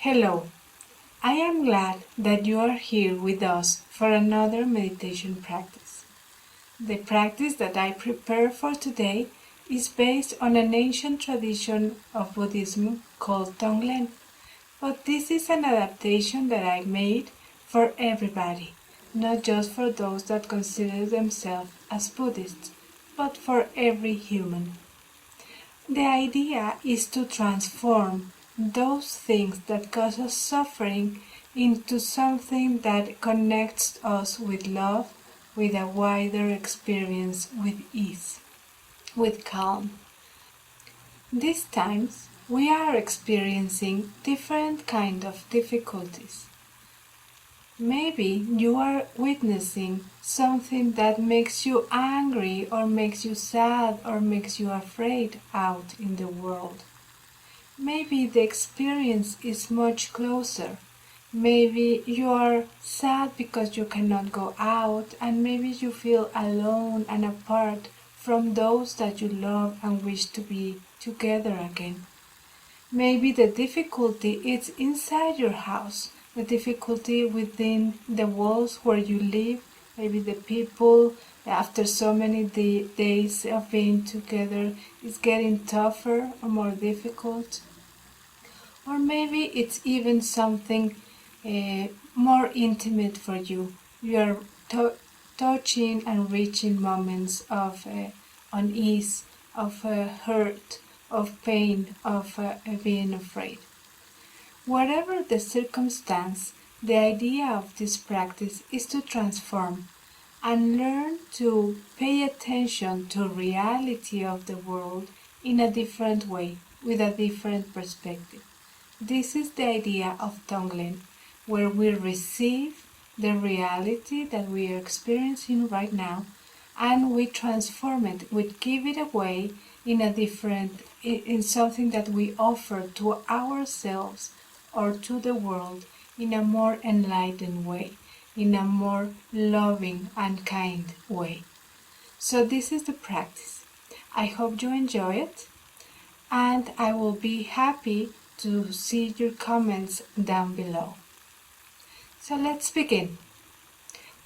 Hello, I am glad that you are here with us for another meditation practice. The practice that I prepare for today is based on an ancient tradition of Buddhism called Tonglen, but this is an adaptation that I made for everybody, not just for those that consider themselves as Buddhists, but for every human. The idea is to transform those things that cause us suffering into something that connects us with love, with a wider experience, with ease, with calm. These times we are experiencing different kind of difficulties. Maybe you are witnessing something that makes you angry or makes you sad or makes you afraid out in the world. Maybe the experience is much closer. Maybe you are sad because you cannot go out, and maybe you feel alone and apart from those that you love and wish to be together again. Maybe the difficulty is inside your house, the difficulty within the walls where you live, maybe the people after so many days of being together is getting tougher or more difficult. Or maybe it's even something more intimate for you. You are touching and reaching moments of unease, of hurt, of pain, of being afraid. Whatever the circumstance, the idea of this practice is to transform and learn to pay attention to reality of the world in a different way, with a different perspective. This is the idea of Tonglen, where we receive the reality that we are experiencing right now and we transform it, we give it away in something that we offer to ourselves or to the world in a more enlightened way, in a more loving and kind way. So this is the practice. I hope you enjoy it, and I will be happy to see your comments down below. So let's begin.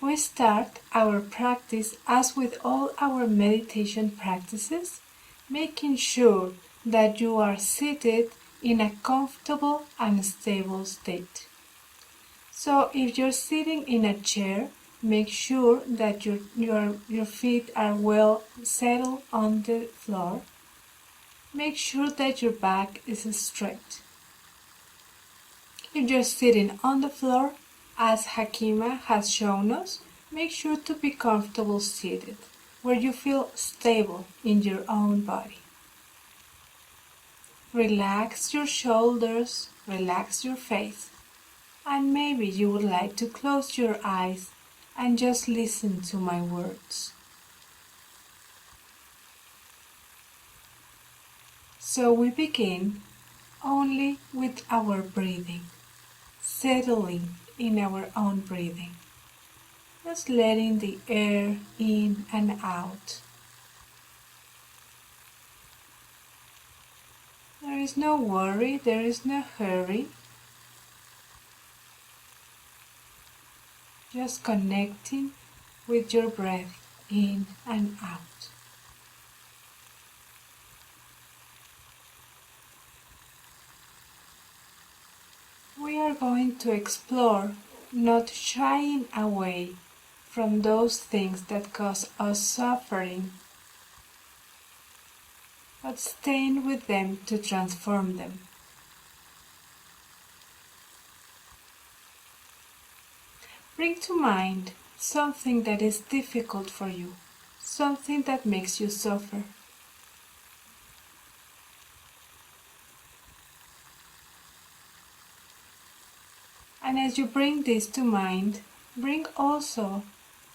We start our practice as with all our meditation practices, making sure that you are seated in a comfortable and stable state. So if you're sitting in a chair, make sure that your feet are well settled on the floor. Make sure that your back is straight. If you're sitting on the floor, as Hakima has shown us, make sure to be comfortable seated, where you feel stable in your own body. Relax your shoulders, relax your face, and maybe you would like to close your eyes and just listen to my words. So we begin only with our breathing, settling in our own breathing, just letting the air in and out. There is no worry, there is no hurry, just connecting with your breath in and out. We are going to explore not shying away from those things that cause us suffering, but staying with them to transform them. Bring to mind something that is difficult for you, something that makes you suffer. And as you bring this to mind, bring also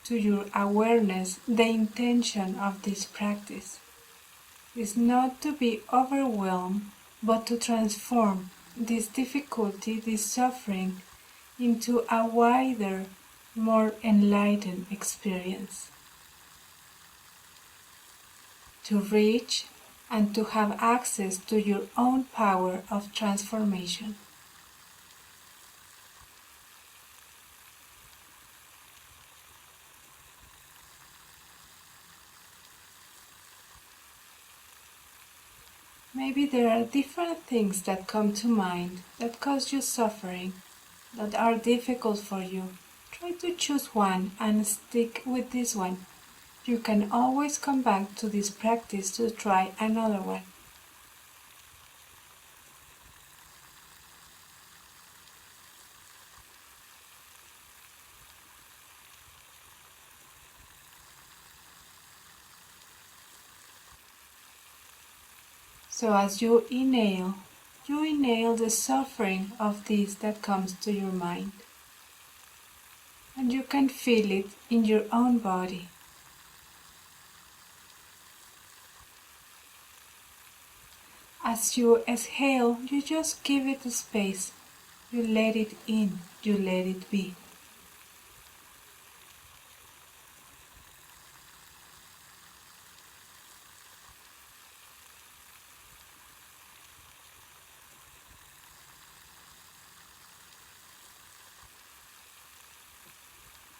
to your awareness the intention of this practice. Is not to be overwhelmed, but to transform this difficulty, this suffering, into a wider, more enlightened experience. To reach and to have access to your own power of transformation. Maybe there are different things that come to mind that cause you suffering, that are difficult for you. Try to choose one and stick with this one. You can always come back to this practice to try another one. So as you inhale the suffering of this that comes to your mind. And you can feel it in your own body. As you exhale, you just give it a space. You let it in, you let it be.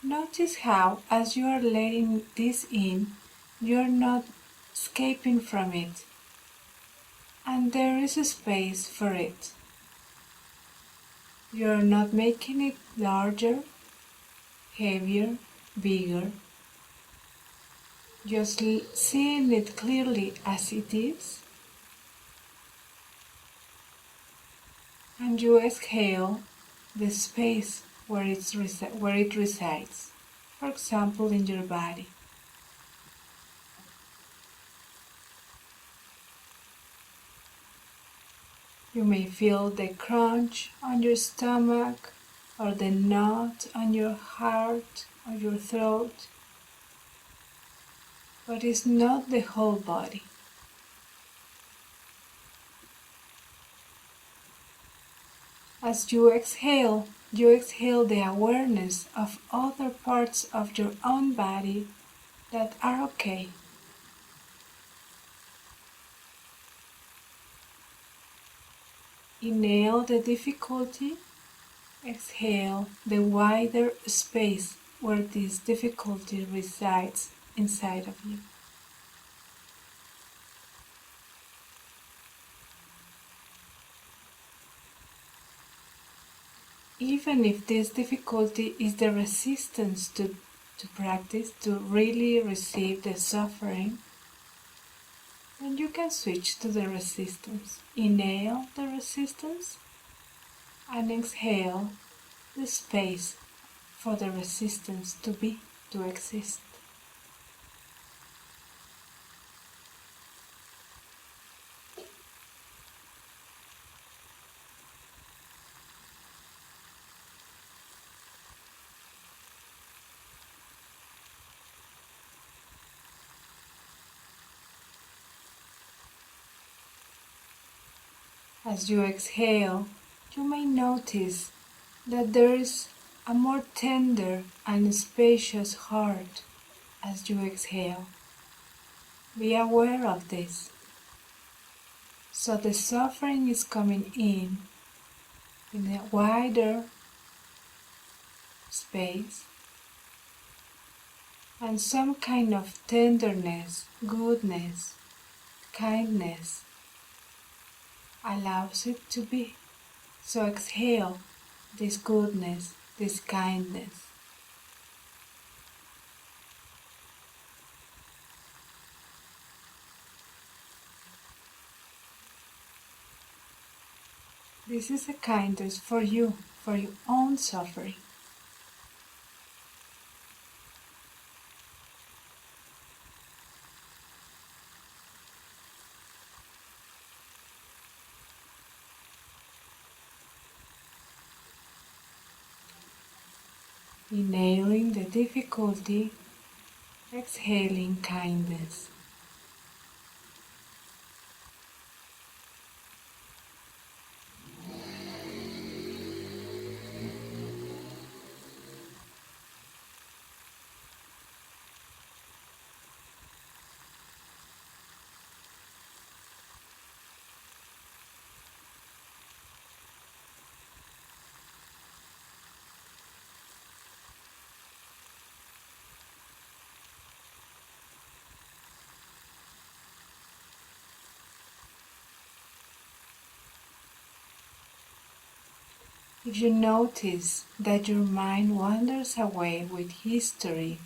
Notice how, as you are letting this in, you are not escaping from it, and there is a space for it. You are not making it larger, heavier, bigger, just seeing it clearly as it is, and you exhale the space where it resides, for example in your body. You may feel the crunch on your stomach or the knot on your heart or your throat, but it's not the whole body. As you exhale the awareness of other parts of your own body that are okay. Inhale the difficulty, exhale the wider space where this difficulty resides inside of you. Even if this difficulty is the resistance to practice, to really receive the suffering, then you can switch to the resistance. Inhale the resistance and exhale the space for the resistance to be, to exist. As you exhale, you may notice that there is a more tender and spacious heart as you exhale. Be aware of this. So the suffering is coming in a wider space, and some kind of tenderness, goodness, kindness allows it to be. So exhale this goodness, this kindness. This is a kindness for you, for your own suffering. Inhaling the difficulty, exhaling kindness. If you notice that your mind wanders away with history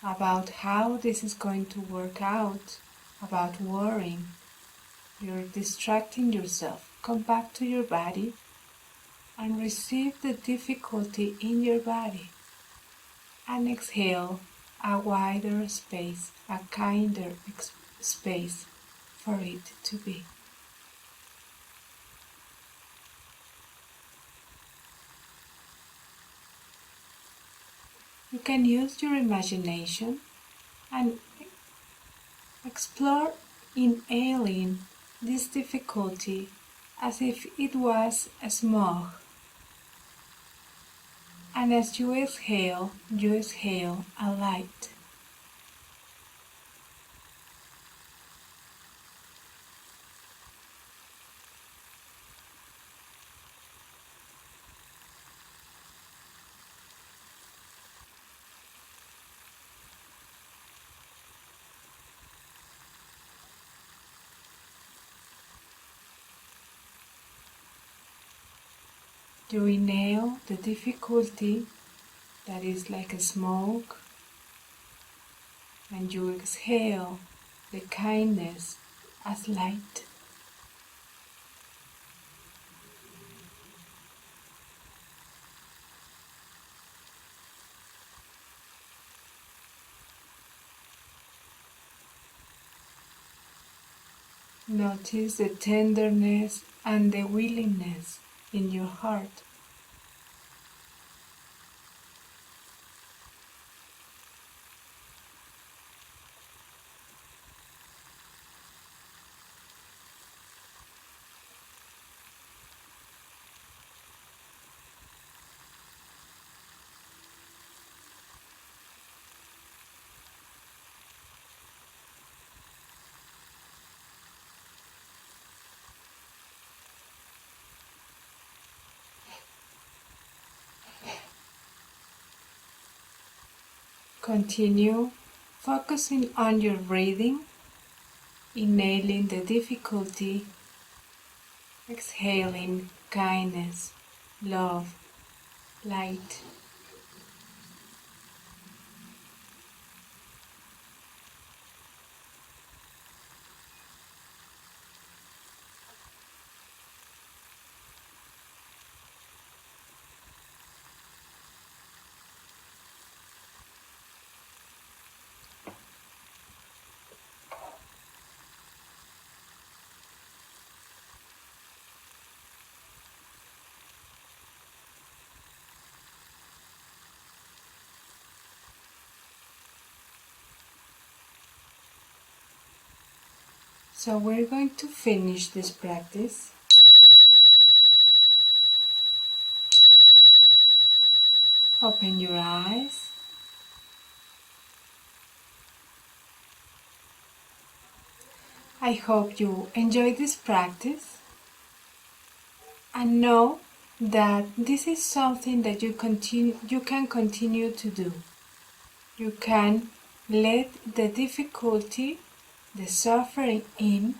about how this is going to work out, about worrying, you're distracting yourself. Come back to your body and receive the difficulty in your body. And exhale a wider space, a kinder space for it to be. You can use your imagination and explore inhaling this difficulty as if it was a smoke. And as you exhale a light. You inhale the difficulty that is like a smoke, and you exhale the kindness as light. Notice the tenderness and the willingness in your heart. Continue focusing on your breathing, inhaling the difficulty, exhaling kindness, love, light. So we're going to finish this practice. Open your eyes. I hope you enjoyed this practice and know that this is something that you can continue to do. You can let the difficulty, the suffering in,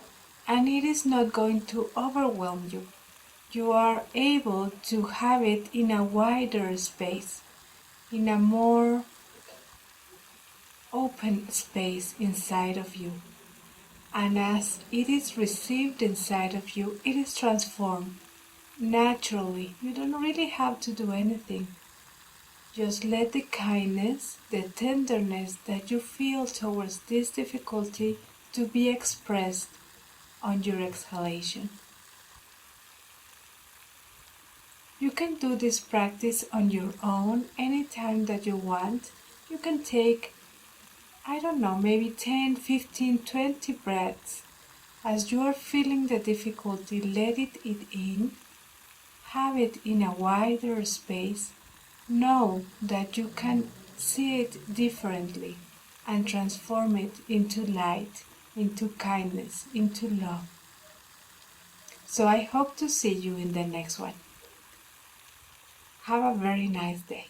and it is not going to overwhelm you. You are able to have it in a wider space, in a more open space inside of you. And as it is received inside of you, it is transformed naturally. You don't really have to do anything. Just let the kindness, the tenderness that you feel towards this difficulty to be expressed on your exhalation. You can do this practice on your own anytime that you want. You can take, I don't know, maybe 10, 15, 20 breaths. As you are feeling the difficulty, let it in, have it in a wider space. Know that you can see it differently and transform it into light, into kindness, into love. So I hope to see you in the next one. Have a very nice day.